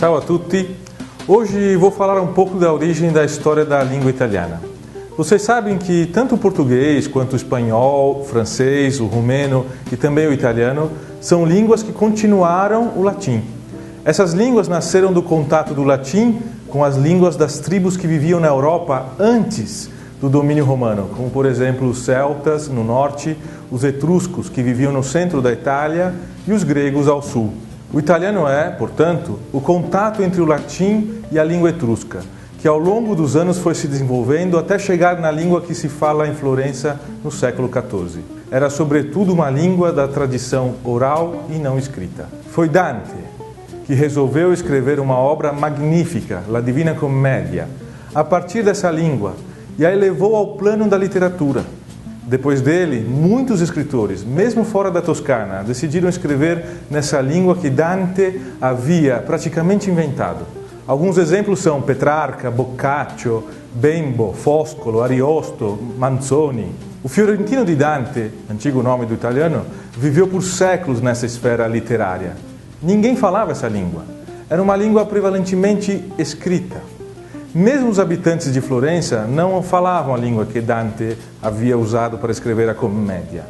Ciao a tutti! Hoje vou falar um pouco da origem da história da língua italiana. Vocês sabem que tanto o português quanto o espanhol, o francês, o romeno e também o italiano são línguas que continuaram o latim. Essas línguas nasceram do contato do latim com as línguas das tribos que viviam na Europa antes do domínio romano, como por exemplo os celtas no norte, os etruscos que viviam no centro da Itália e os gregos ao sul. O italiano é, portanto, o contato entre o latim e a língua etrusca, que ao longo dos anos foi se desenvolvendo até chegar na língua que se fala em Florença no século XIV. Era sobretudo uma língua da tradição oral e não escrita. Foi Dante que resolveu escrever uma obra magnífica, La Divina Commedia, a partir dessa língua, e a elevou ao plano da literatura. Depois dele, muitos escritores, mesmo fora da Toscana, decidiram escrever nessa língua que Dante havia praticamente inventado. Alguns exemplos são Petrarca, Boccaccio, Bembo, Foscolo, Ariosto, Manzoni. O fiorentino di Dante, antigo nome do italiano, viveu por séculos nessa esfera literária. Ninguém falava essa língua. Era uma língua prevalentemente escrita. Mesmo os habitantes de Florença não falavam a língua que Dante havia usado para escrever a Commedia.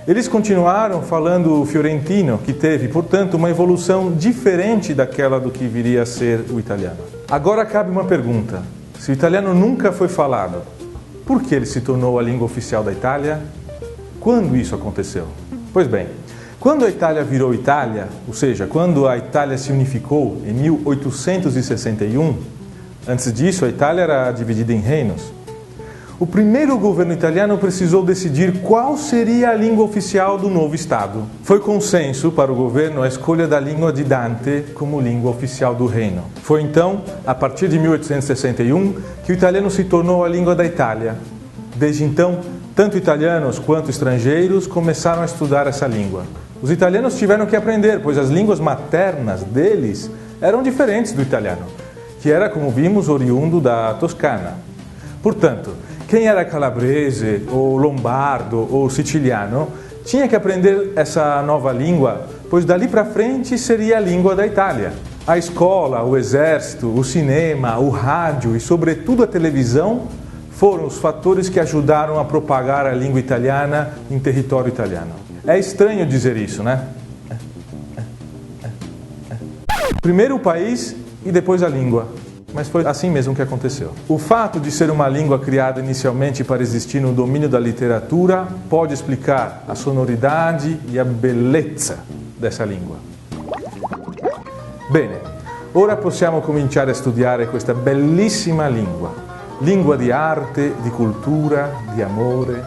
Eles continuaram falando o fiorentino, que teve, portanto, uma evolução diferente daquela do que viria a ser o italiano. Agora cabe uma pergunta. Se o italiano nunca foi falado, por que ele se tornou a língua oficial da Itália? Quando isso aconteceu? Pois bem, quando a Itália virou Itália, ou seja, quando a Itália se unificou em 1861, antes disso, a Itália era dividida em reinos. O primeiro governo italiano precisou decidir qual seria a língua oficial do novo Estado. Foi consenso para o governo a escolha da língua de Dante como língua oficial do reino. Foi então, a partir de 1861, que o italiano se tornou a língua da Itália. Desde então, tanto italianos quanto estrangeiros começaram a estudar essa língua. Os italianos tiveram que aprender, pois as línguas maternas deles eram diferentes do italiano, que era, como vimos, oriundo da Toscana. Portanto, quem era calabrese, ou lombardo, ou siciliano, tinha que aprender essa nova língua, pois dali para frente seria a língua da Itália. A escola, o exército, o cinema, o rádio e, sobretudo, a televisão foram os fatores que ajudaram a propagar a língua italiana em território italiano. É estranho dizer isso, né? Primeiro o país e depois a língua. Mas foi assim mesmo que aconteceu. O fato de ser uma língua criada inicialmente para existir no domínio da literatura pode explicar a sonoridade e a bellezza dessa língua. Bene, ora possiamo cominciare a studiare questa bellissima lingua. Lingua di arte, di cultura, di amore,